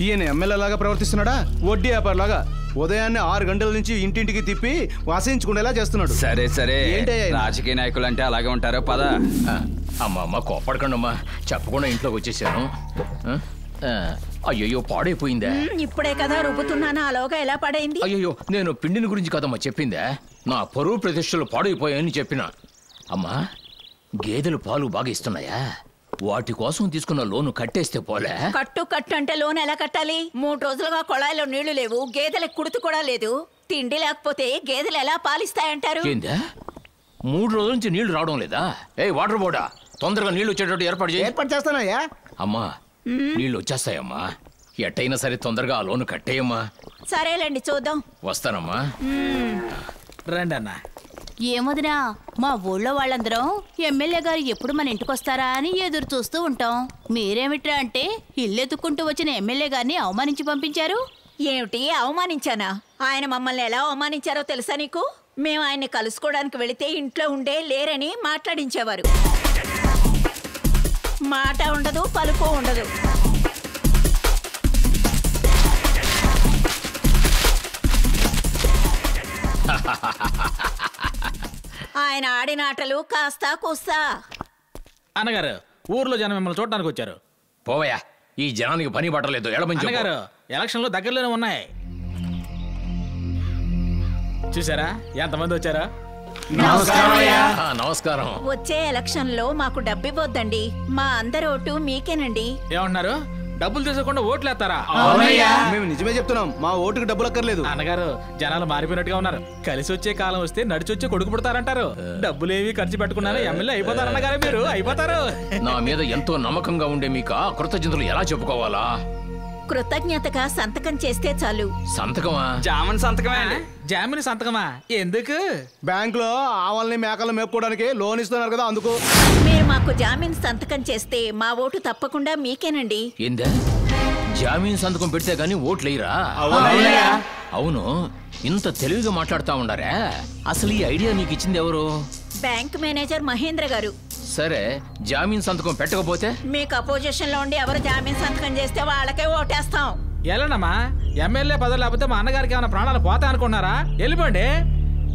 ఈయన ఎమ్మెల్యే లాగా ప్రవర్తిస్తున్నాడా? వడ్డీ వ్యాపారలాగా ఉదయాన్నే 6 గంటల నుంచి ఇంటింటికి తిప్పి వాసించుకునేలా చేస్తున్నాడు. సరే సరే, రాజకీయ నాయకులు అంటే అలాగే ఉంటారో. పద. అమ్మమ్మ కోపడకండమ్మా, చెప్పకుండా ఇంట్లోకి వచ్చేసాను. అయ్యో పాడైపోయిందా? ఇప్పుడే కదా రుబ్బుతున్నాను, అలాగా ఎలా పడైంది? అయ్యో నేను పిండిని గురించి కదమ్మా చెప్పిందా, నా పరువు ప్రతిష్టలు పాడైపోయాయని చెప్పిన. అమ్మా గేదెలు పాలు బాగా ఇస్తున్నాయా? వాటి కోసం తీసుకున్న లోను కట్టేస్తే పోలే? కట్టు అంటే లోన్ ఎలా కట్టాలి? 3 రోజులుగా కొళాయిలో నీళ్లు లేవు, గేదెలకు కుడుతు కూడా లేదు. తిండి లేకపోతే గేదెలు ఎలా పాలిస్తాయంటారు? ఏందా 3 రోజుల నుంచి నీళ్లు రావడం లేదా? వాటర్ బోర్డా, తొందరగా నీళ్లు వచ్చేటట్టు ఏర్పాటు చేస్తానయ్యా. అమ్మా నీళ్లు వచ్చేస్తాయమ్మా, ఎట్టయినా సరే తొందరగా ఆ లోను కట్టేయమ్మా. సరేలేండి, చూద్దాం. వస్తానమ్మా. రండి అన్న. ఏమొదినా, మా ఊళ్ళో వాళ్ళందరం ఎమ్మెల్యే గారు ఎప్పుడు మన ఇంటికొస్తారా అని ఎదురు చూస్తూ ఉంటాం. మీరేమిట్రా అంటే ఇల్లెత్తుకుంటూ వచ్చిన ఎమ్మెల్యే గారిని అవమానించి పంపించారు. ఏమిటి అవమానించానా? ఆయన మమ్మల్ని ఎలా అవమానించారో తెలుసా నీకు? మేము ఆయన్ని కలుసుకోవడానికి వెళితే ఇంట్లో ఉండే లేరని మాట్లాడించేవారు. మాట ఉండదు, పలుపు ఉండదు. ఆయన ఆడిన ఆటలు కాస్తా కూస్తా. అన్నగారు, ఊర్లో జనం మిమ్మల్ని చూడడానికి వచ్చారు. పోవయ్యా, ఈ జనానికి పని పట్టలేదు. అన్నగారు, ఎలక్షన్లు దగ్గరలోనే ఉన్నాయి. చూసారా ఎంతమంది వచ్చారా? నమస్కారం. వచ్చే ఎలక్షన్ లో మాకు డబ్బివ్వద్దండి, మా అందరి ఓటు మీకేనండి. ఏమంటున్నారు? డబ్బులు తీసుకోకుండా ఓట్లు వేస్తారా? మేము నిజమే చెప్తున్నాం, మా ఓటుకు డబ్బులు అక్కర్లేదు. అన్నగారు, జనాలు మారిపోయినట్టుగా ఉన్నారు. కలిసి వచ్చే కాలం వస్తే నడిచి వచ్చే కొడుకు పుడతారంటారు. డబ్బులేవి ఖర్చు పెట్టుకున్నారా ఎమ్మెల్యే అయిపోతారు అన్నగారు, మీరు అయిపోతారు. నా మీద ఎంతో నమ్మకంగా ఉండే మీకు కృతజ్ఞతలు ఎలా చెప్పుకోవాలా? కృతజ్ఞతగా సంతకం చేస్తే చాలు. సంతకమా? జామన్ సంతకమే. జామిని సంతకమా? ఎందుకు? బ్యాంక్ లో ఆవుల్ని మేకలు మేపుకోవడానికి లోన్ ఇస్తున్నారు కదా, అందుకు. మీరు మాకు జామీన్ సంతకం చేస్తే మా ఓటు తప్పకుండా మీకేనండి. ఏందా జామీన్ సంతకం పెడితే గానీ ఓట్లేయరా? అవును, ఇంత తెలివిగా మాట్లాడుతా ఉండారా? అసలు ఈ ఐడియా నీకు ఇచ్చింది ఎవరు? బ్యాంక్ మేనేజర్ మహేంద్ర గారు. సరే, జామీన్ సంతకం పెట్టకపోతే? మీకు అపోజిషన్ లో ఉండి ఎవరు జామీన్ సంతకం చేస్తే వాళ్ళకే ఓటేస్తాం. ఎలానమ్మా, ఎమ్మెల్యే పదవి లేకపోతే మా అన్నగారికి ఏమైనా ప్రాణాలు పోతా అనుకున్నారా? వెళ్ళిపోండి,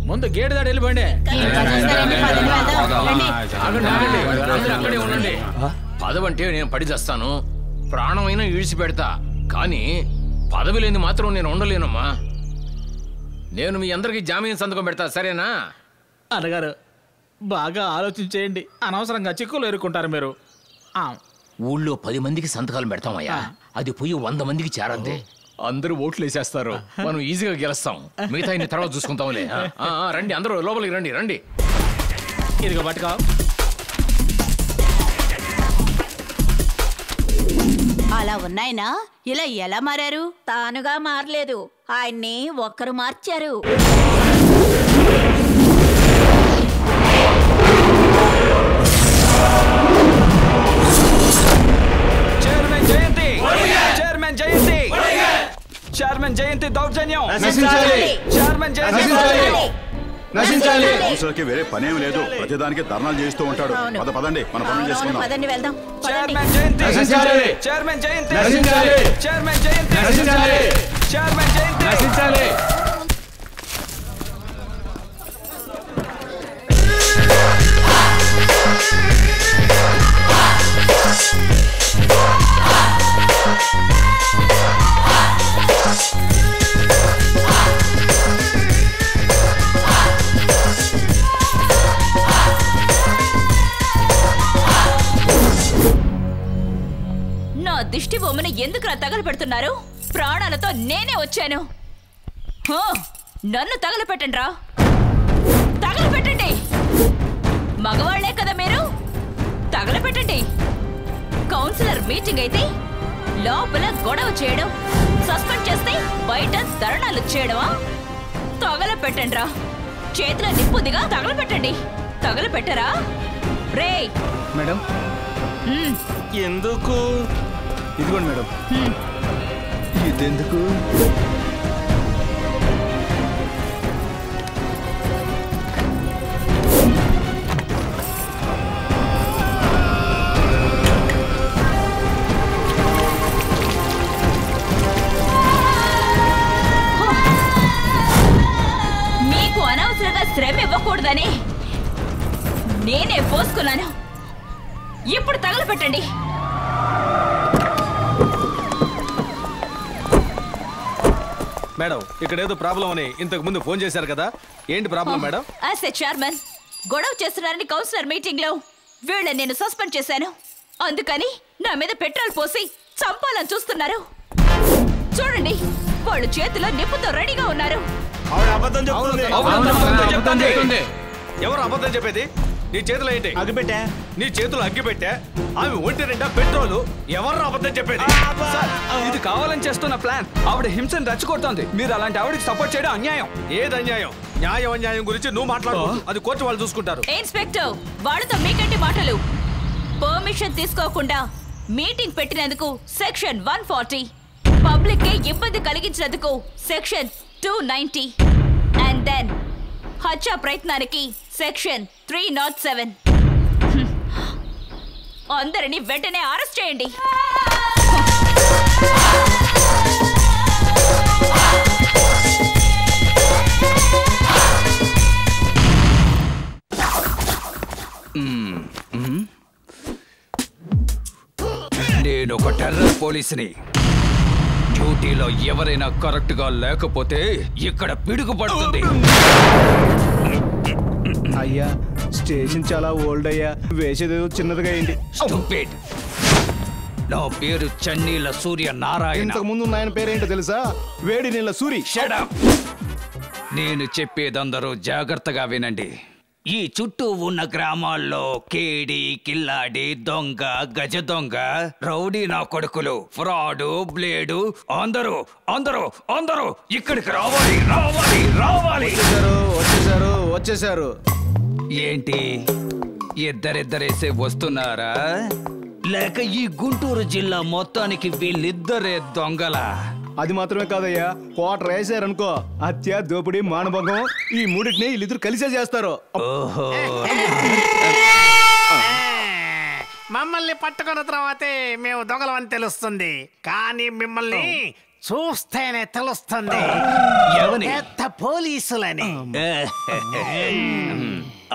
ముందు గేటు దాడి వెళ్ళిపోండి. పదవి అంటే నేను పడి చేస్తాను, ప్రాణమైనా ఈడ్చి పెడతా, కానీ పదవి లేని మాత్రం నేను ఉండలేనమ్మా. నేను మీ అందరికి జామీన్ సంతకం పెడతా, సరేనా? అన్నగారు, బాగా ఆలోచించేయండి, అనవసరంగా చిక్కులు ఎరుక్కుంటారు మీరు. ఊళ్ళో 10 మందికి సంతకాలు పెడతామయ్యా, అది పోయి 100 మందికి చేరద్దే. అందరూ ఓట్లు వేసేస్తారు, మనం ఈజీగా గెలుస్తాం. మిగతా ఇన్ని తర్వాత చూసుకుంటాంలే. రండి, అందరూ లోపలికి రండి. రండి, ఇదిగో పట్టుకో. అలా ఉన్నాయినా ఇలా ఎలా మారారు? తానుగా మారలేదు, ఆయన్ని ఒక్కరు మార్చారు. చైర్మన్ జయంతి దౌర్జన్యం కౌన్సిలర్కి వేరే పనేం లేదు, ప్రతిదానికి ధర్నాలు చేస్తూ ఉంటాడు. పదండి, మన పనులు చేసుకుందాం. పదండి, వెళ్దాం. చైర్మన్ జయంతి చైర్మన్ జయంతి చైర్మన్ జయంతి చైర్మన్ జయంతి. దిష్టి బొమ్మని ఎందుకు తగలపెడుతున్నారు? ప్రాణాలతో నేనే వచ్చాను. నన్ను తగలపెట్టండి రా, తగలపెట్టండి. మగవాళ్లే కదా మీరు, తగలపెట్టండి. కౌన్సిలర్ మీటింగ్ అయితే లోపల గొడవ చేయడం, సస్పెండ్ చేస్తే బయట ధర్నాలు చేయడమా? తగలపెట్టండి రా, చేతిలో నిప్పుదిగా తగలపెట్టండి. తగలపెట్టరా రే? మేడం ఎందుకు? ఇదిగోండి మేడం. ఇదెందుకు? నేనే పోసుకున్నాను. ఇప్పుడు తగలపెట్టండి. మేడం, ఇక్కడ ఏదో ప్రాబ్లం అని ఇంతకు ముందు ఫోన్ చేశారు కదా, ఏంటి problem madam? As a chairman గొడవ చేస్తున్నారని కౌన్సిలర్ మీటింగ్ లో వీళ్ళని నేను సస్పెండ్ చేశాను. అందుకని నా మీద పెట్రోల్ పోసి చంపాలని చూస్తున్నారు. చూడండి, వాళ్ళు చేతిలో నిప్పుతో రెడీగా ఉన్నారు. ఎవరు అబద్ధం చెప్పేది? నీ చేతిలో ఏంటి? అగ్గిపెట్టా. నీ చేతులు అగ్గిపెట్టా, ఆమె ఒంటి నిండా పెట్రోల్. ఎవరు అబద్ధం చెప్పేది? ఇది కావాలని చేస్తున్న ప్లాన్. ఆవిడ హింసను రెచ్చగొడుతోంది. మీరు అలాంటి ఆవిడకి సపోర్ట్ చేయడం అన్యాయం. ఏది అన్యాయం? న్యాయం అన్యాయం గురించి నువ్వు మాట్లాడు. అది కోర్టు వాళ్ళు చూసుకుంటారు. ఇన్స్పెక్టర్, వాళ్ళతో మీకంటి మాటలు. పర్మిషన్ తీసుకోకుండా మీటింగ్ పెట్టినందుకు సెక్షన్ 140, పబ్లిక్ కి ఇబ్బంది కలిగించినందుకు సెక్షన్ 290, అండ్ దెన్ హత్య ప్రయత్నానికి సెక్షన్ 307. అందరినీ వెంటనే అరెస్ట్ చేయండి. నేను ఒక టెర్రర్ పోలీసుని. డ్యూటీలో ఎవరైనా కరెక్ట్ గా లేకపోతే ఇక్కడ పిడుగు పడుతుంది. అయ్యా, స్టేషన్ చాలా ఓల్డ్ అయ్యా, వేసేదేదో చిన్నదిగా అయింది. Stupid. నా పేరు చన్నీల సూర్య నారాయణ. ఇంతకు ముందు ఆయన పేరేంటో తెలుసా? వేడి నీళ్ళ సూరి. Shut up. నేను చెప్పేదందరూ జాగ్రత్తగా వినండి. ఈ చుట్టూ ఉన్న గ్రామాల్లో కేడి, కిల్లాడి, దొంగ, గజ దొంగ, రౌడీ నా కొడుకులు, ఫ్రాడు, బ్లేడు అందరూ అందరూ అందరూ ఇక్కడికి రావాలి రావాలి రావాలి. వచ్చేసారు వచ్చేసారు. ఏంటి, ఇద్దరిద్దరేసే వస్తున్నారా? లేక ఈ గుంటూరు జిల్లా మొత్తానికి వీళ్ళిద్దరే దొంగల? అది మాత్రమే కాదయ్యా, కోటర్ వేసారనుకో, హత్య, దోపిడీ, మానభంగం, ఈ మూడింటిని వీళ్ళిద్దరు కలిసే చేస్తారు. ఓహో, మమ్మల్ని పట్టుకున్న తర్వాతే మేము దొంగలమని తెలుస్తుంది, కానీ మిమ్మల్ని చూస్తేనే తెలుస్తుంది పెద్ద పోలీసులని.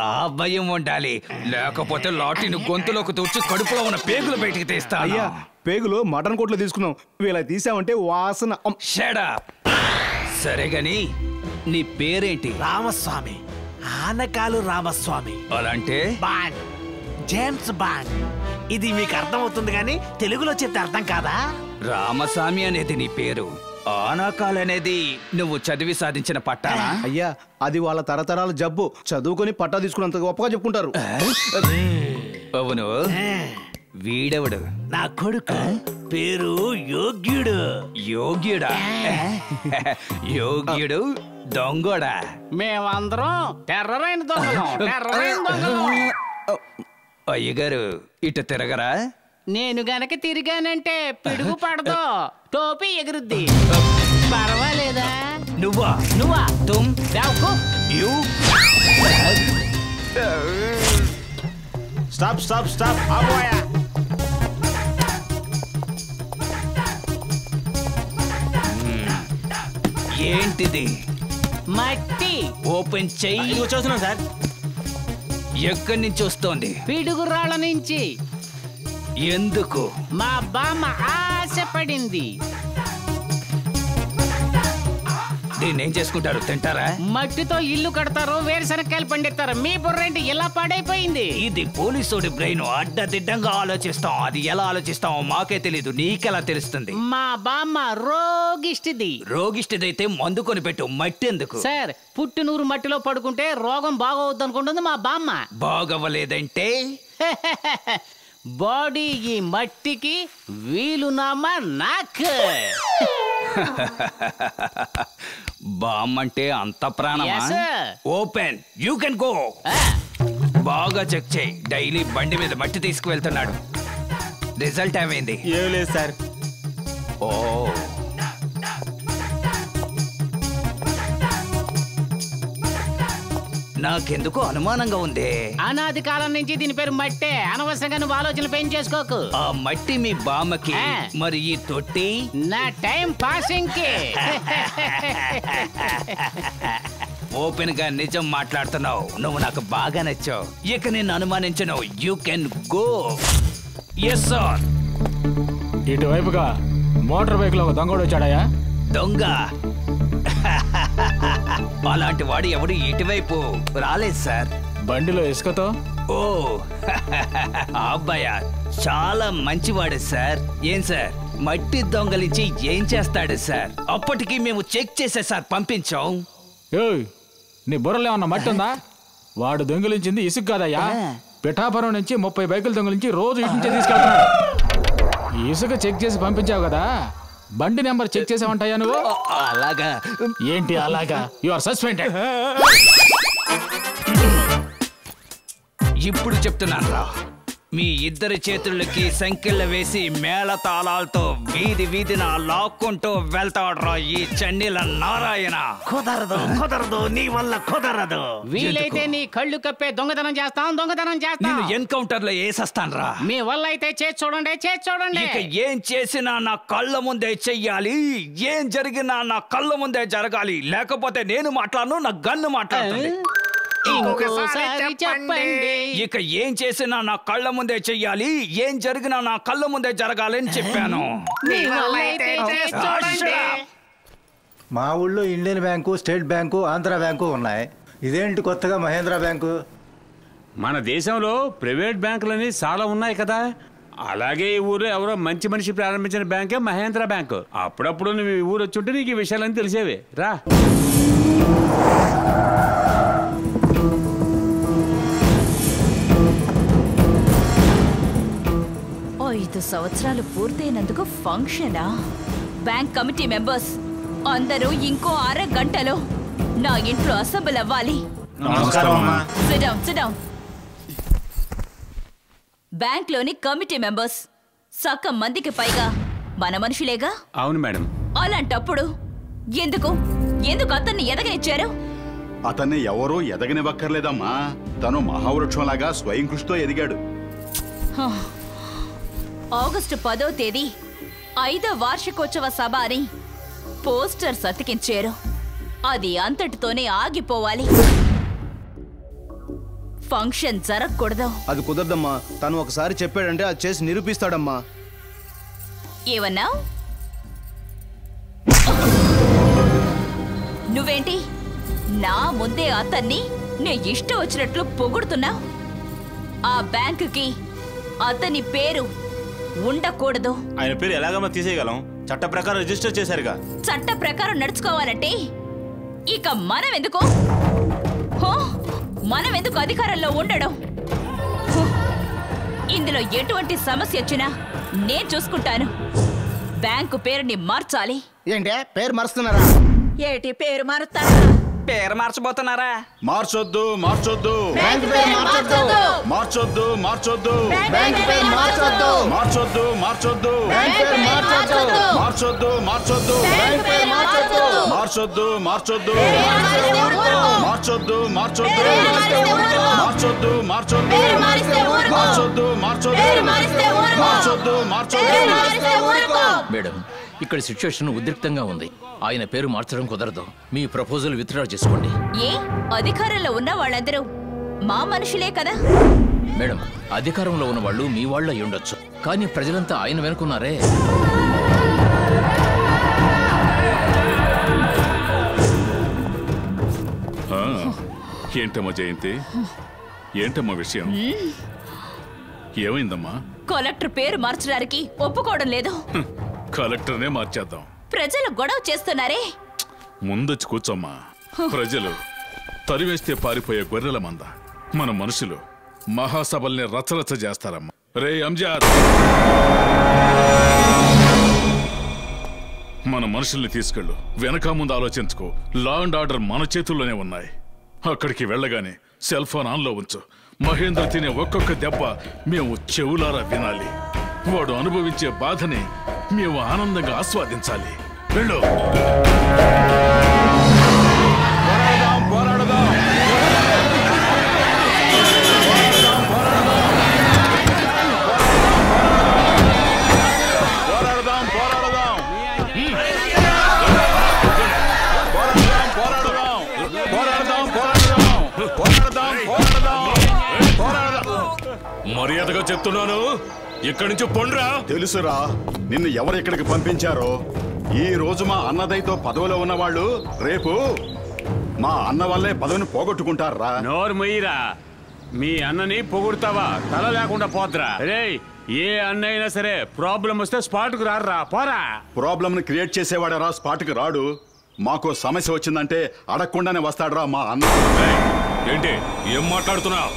ఆ భయం ఉండాలి, లేకపోతే లాఠీని గొంతులోకి తూర్చి కడుపులో ఉన్న పేగులు బయటికి తీస్తా. అయ్యా, పేగులు మటన్ కోట్లో తీసుకున్నాం, వీళ్ళ తీసామంటే వాసన. షడా. సరే గాని నీ పేరేంటి? రామస్వామి, ఆనకాలు రామస్వామి. అలాంటే బాండ్, జేమ్స్ బాండ్. ఇది మీకు అర్థమవుతుంది కానీ తెలుగులో చెప్తే అర్థం కాదా? రామస్వామి అనేది నీ పేరు, ఆనకాల్ అనేది నువ్వు చదివి సాధించిన పట్టానా? అయ్యా, అది వాళ్ళ తరతరాల జబ్బు, చదువుకొని పట్టా తీసుకున్నంత గొప్పగా చెప్పుకుంటారు. అవును, వీడెవడు? నా కొడుకు, పేరు యోగ్యుడు. యోగ్యుడా? యోగ్యుడు దొంగోడా? మేమందరం టెర్రరైన దొంగలం. అయ్యగారు ఇటు తిరగరా? నేను గనక తిరిగానంటే పిడుగు పడదు, టోపీ ఎగురుద్ది. పర్వాలేదా? నువ్వా తుమ్ యూ. స్టాప్ స్టాప్ స్టాప్, ఆపోయా. ఏంటిది? మట్టి. ఓపెన్ చెయ్యి. చూస్తున్నాం సార్. ఎక్కడి నుంచి వస్తోంది? పిడుగురాళ్ళ నుంచి. ఎందుకు? మా బామ్మ ఆశపడింది. దీన్ని ఏం చేసుకుంటారు? తింటారా? మట్టితో ఇల్లు కడతారు, వేరుశనక్కాయలు పండిస్తారు. మీ బుర్రేంటి ఇలా పాడైపోయింది? ఇది పోలీసుడి బ్రెయిన్. అడ్డదిడ్డంగా ఆలోచిస్తాం, అది ఎలా ఆలోచిస్తామో మాకే తెలీదు, నీకెలా తెలుస్తుంది? మా బామ్మ రోగిష్టిది. రోగిష్టిదైతే మందు కొని పెట్టు, మట్టి ఎందుకు? సార్, పుట్టినూరు మట్టిలో పడుకుంటే రోగం బాగోవద్దు అనుకుంటుంది మా బామ్మ. బాగవ్వలేదంటే బాడీ ఈ మట్టికి, వీలునామా నాకు. బామ్మంటే అంత ప్రాణమా? Yes, sir. Open, you can go. బాగా చెక్ చేయి. డైలీ బండి మీద మట్టి తీసుకువెళ్తున్నాడు. రిజల్ట్ ఏమైంది? ఏం లేదు సార్. ఓ, నాకెందుకో అనుమానంగా ఉంది. అనాది కాలం నుంచి దీని పేరు మట్టే. అనవసరంగా నువ్వు ఆలోచనలు పెంచేసుకోకు. ఆ మట్టి మీ బామ్మకి, మరి ఈ తొట్టి నా టైం పాసింగ్ కి. ఓపెన్ గా నిజం మాట్లాడుతున్నావు. నువ్వు నాకు బాగా నచ్చావు. ఇక నేను అనుమానించను. You can go. Yes sir. ఇటువైపుగా మోటార్ బైక్ లో ఒక దొంగడు వచ్చాడయా? దొంగ? అలాంటి వాడు ఎవడు ఇటువైపు రాలేదు సార్. బండిలో ఇసుకతో? ఓ అబ్బాయ చాలా మంచివాడు సార్. ఏం సార్ మట్టి దొంగలించి ఏం చేస్తాడు సార్? అప్పటికి మేము చెక్ చేసే సార్ పంపించాం. ఏయ్, నీ బుర్రలో ఏమన్నా మట్టి ఉందా? వాడు దొంగిలించింది ఇసుక కాదయ్యా. పిఠాపురం నుంచి 30 బైకులు దొంగిలించి రోజు ఇటు నుంచే తీసుకెళ్తున్నాడు. ఇసుక చెక్ చేసి పంపించావు కదా, బండి నెంబర్ చెక్ చేసావంటాయా నువ్వు? అలాగా? ఏంటి అలాగా? You are suspended. ఇప్పుడు చెప్తున్నాను రా, మీ ఇద్దరి చేతులకి సంఖ్యలు వేసి మేళతాళాలతో వీధి వీధిన లాక్కుంటూ వెళ్తాడ్రా ఈ చన్నీల నారాయణ. కుదరదు, నీ వల్ల కుదరదు. వీలైతే నీ కళ్ళు కప్పే దొంగతనం చేస్తాం. నేను ఎన్కౌంటర్ లో వేసేస్తాను రా. మీ వల్ల అయితే చేసి చూడండి. ఇక ఏం చేసినా నా కళ్ళ ముందే చెయ్యాలి. ఏం జరిగినా నా కళ్ళ ముందే జరగాలి. లేకపోతే నేను మాట్లాడను, నా గన్ను మాట్లాడుతుంది. ఇంకోసారి చెప్పండి. ఇక ఏం చేసినా నా కళ్ళ ముందే చెయ్యాలి. ఏం జరిగినా నా కళ్ళ ముందే జరగాలి అని చెప్పాను. మా ఊళ్ళో Indian bank, state bank, Andhra bank ఉన్నాయి. ఇదేంటి కొత్తగా మహేంద్ర బ్యాంకు? మన దేశంలో ప్రైవేట్ బ్యాంకులని చాలా ఉన్నాయి కదా. అలాగే ఈ ఊరు ఎవరో మంచి మనిషి ప్రారంభించిన బ్యాంకే మహేంద్ర బ్యాంకు. అప్పుడప్పుడు నువ్వు ఈ ఊరు వచ్చుంటే నీకు ఈ విషయాలన్నీ తెలిసేవే. రా. 5 సంవత్సరాలు పూర్తయినందుకు ఫంక్షనా? బ్యాంక్ కమిటీ మెంబర్స్ అందరూ ఇంకో అరగంటలో నా ఇంట్లో అసెంబ్లీ అవ్వాలి. బ్యాంక్ లోని కమిటీ మెంబర్స్ సగం మందికి పైగా మన మనుషులేగా? అవును మేడం. అలాంటప్పుడు ఎందుకు అతన్ని ఎదగనిచ్చారు? అతన్ని ఎవరూ ఎదగనివ్వక్కర్లేదమ్మా. తను మహావృక్షంలాగా స్వయం కృషితో ఎదిగాడు. ఆగస్టు 10వ తేదీ 5వ వార్షికోత్సవ సభ అని పోస్టర్స్ అతికించారు. అది అంతటితోనే ఆగిపోవాలి. ఫంక్షన్ జరగకూడదు. అది కుదరదమ్మా. తను ఒకసారి చెప్పాడంటే అది చేసి నిరూపిస్తాడమ్మా. ఏమన్నా? నువ్వేంటి నా ముందే అతన్ని నే ఇష్టం వచ్చినట్లు పొగుడుతున్నా? ఆ బ్యాంకుకి అతని పేరు ఉండకూడదు. ఆయన పేరు ఎలాగమ్మా తీసేయగలం? చట్ట ప్రకారం రిజిస్టర్ చేశారుగా. చట్ట ప్రకారం నడుచుకోవాలంటే ఇక మనం ఎందుకు అధికారంలో ఉండడం? ఇందులో ఎటువంటి సమస్య వచ్చినా నేను చూసుకుంటాను. బ్యాంకు పేరుని మార్చాలి. ఏంటే పేరు మారుస్తున్నారా? ఏటి పేరు మారుతారా? పేరు మార్చబోతున్నారా? మార్చొద్దు. మార్చొద్దు. మేడం, ఇక్కడ సిచ్యువేషన్ ఉద్రిక్తంగా ఉంది. ఆయన పేరు మార్చడం కుదరదు. మీ ప్రపోజల్ విత్డ్రా చేసుకోండి. ఏ అధికారంలో ఉన్న వాళ్ళందరూ మా మనుషులే కదా? మేడం, అధికారంలో ఉన్న వాళ్ళు మీ వాళ్ళు అయి ఉండొచ్చు, కానీ ప్రజలంతా ఆయన వెనుకున్నారే. ఏంటమ్మా జయంతి? ఏంటమ్మా విషయం? ఏమైందమ్మా? కలెక్టర్ పేరు మార్చడానికి ఒప్పుకోవడం లేదు. కలెక్టర్నే మార్చేద్దాం. ప్రజలు గొడవ చేస్తున్నారే. ముందొచ్చి కూర్చోమ్మా. ప్రజలు తరివేస్తే పారిపోయే గొర్రెల మంద. మన మనుషులు మహాసభల్ని రచరచ చేస్తారమ్మా. రే అంజాద్, మన మనుషుల్ని తీసుకెళ్ళు. వెనక ముందు ఆలోచించుకో. లా అండ్ ఆర్డర్ మన చేతుల్లోనే ఉన్నాయి. అక్కడికి వెళ్ళగానే సెల్ ఫోన్ ఆన్లో ఉంచు. మహేంద్ర తినే ఒక్కొక్క దెబ్బ మేము చెవులారా వినాలి. వాడు అనుభవించే బాధని మేము ఆనందంగా ఆస్వాదించాలి. వెళ్ళు. పోరాడదాం. మర్యాదగా చెప్తున్నాను, ఇక్కడి నుంచి పొండ్రా. తెలుసురా నిన్ను ఎవరు ఇక్కడికి పంపించారో. ఈ రోజు మా అన్నదయ్యతో పదవిలో ఉన్నవాళ్ళు రేపు మా అన్న వల్లే పదవిని పోగొట్టుకుంటారా. నోరు మొయ్యిరా. మీ అన్నని పొగుడుతావా తల లేకుండా పోద్రా. రే ఏ అన్న అయినా సరే ప్రాబ్లం వస్తే స్పాట్కు రారా, పోరా. ప్రాబ్లం ని క్రియేట్ చేసేవాడరా స్పాట్కి రాడు. మాకు సమస్య వచ్చిందంటే అడగకుండానే వస్తాడురా మా అన్న. ఏంటి ఏం మాట్లాడుతున్నావు?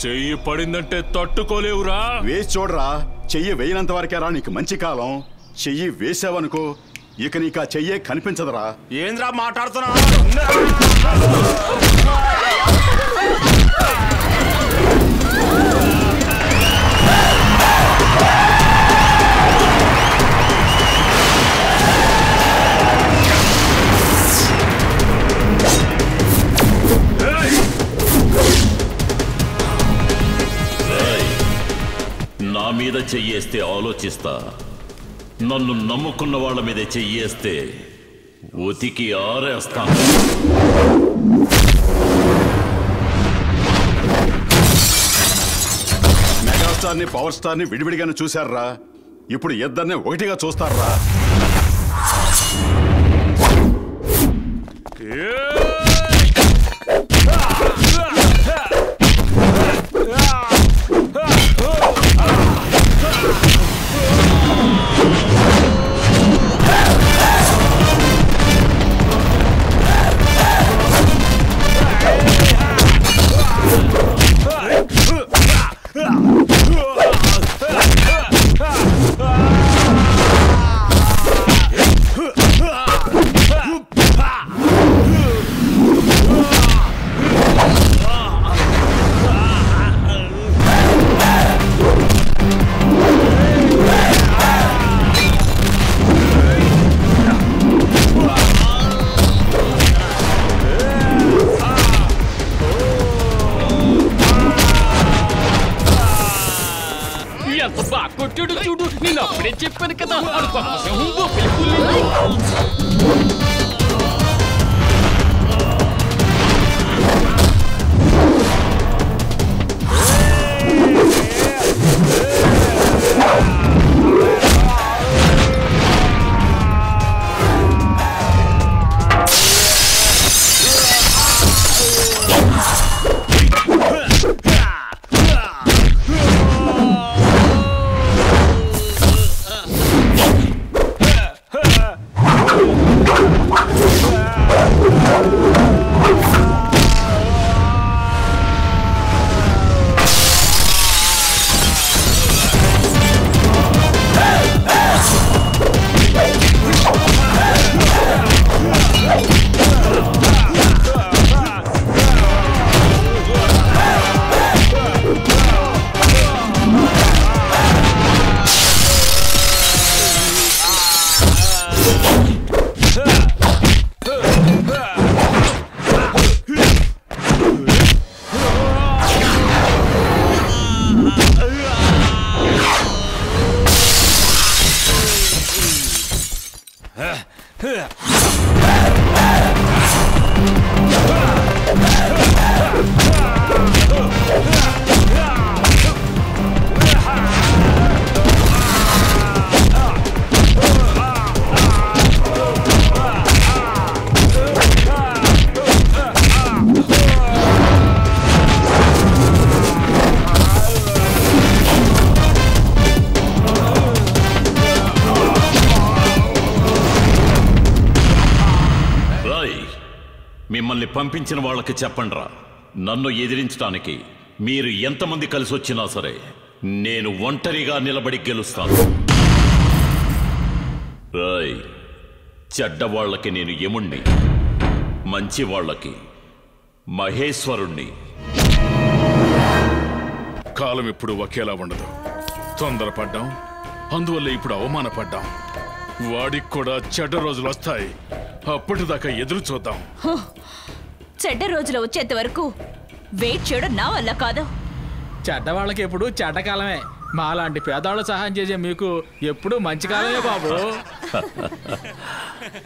చెయ్యి పడిందంటే తట్టుకోలేవురా. వేసి చూడరా, చెయ్యి వేయనంత వరకేరా నీకు మంచి కాలం. చెయ్యి వేసావనుకో ఇక నీకు ఆ చెయ్యే కనిపించదురా. ఏంద్రా మాట్లాడుతున్నా? నా మీద చెయ్యేస్తే ఆలోచిస్తా, నన్ను నమ్ముకున్న వాళ్ళ మీద చెయ్యేస్తే ఉతికి ఆరేస్తాను. మెగాస్టార్ ని పవర్ స్టార్ ని విడివిడిగానే చూశారా, ఇప్పుడు ఇద్దరిని ఒకటిగా చూస్తారా. చూడు, నేను అప్పుడే చెప్పాను కదా. మిమ్మల్ని పంపించిన వాళ్ళకి చెప్పండ్రా, నన్ను ఎదిరించడానికి మీరు ఎంతమంది కలిసి వచ్చినా సరే నేను ఒంటరిగా నిలబడి గెలుస్తాను. రాయ్, చెడ్డవాళ్లకి నేను యముణ్ణి, మంచి వాళ్ళకి మహేశ్వరుణ్ణి. కాలం ఇప్పుడు ఒకేలా ఉండదు. తొందరపడ్డాం, అందువల్ల ఇప్పుడు అవమానపడ్డాం. వాడికి కూడా చెడ్డ రోజులు వస్తాయి, అప్పటిదాకా ఎదురు చూద్దాం. చెడ్డ రోజులు వచ్చేంత వరకు వెయిట్ చేయడం నా వల్ల కాదు. చెడ్డవాళ్ళకి ఎప్పుడు చెడ్డకాలమే. మాలాంటి పేదవాళ్ళు సహాయం చేసే మీకు ఎప్పుడు మంచి కాలమే బాబు.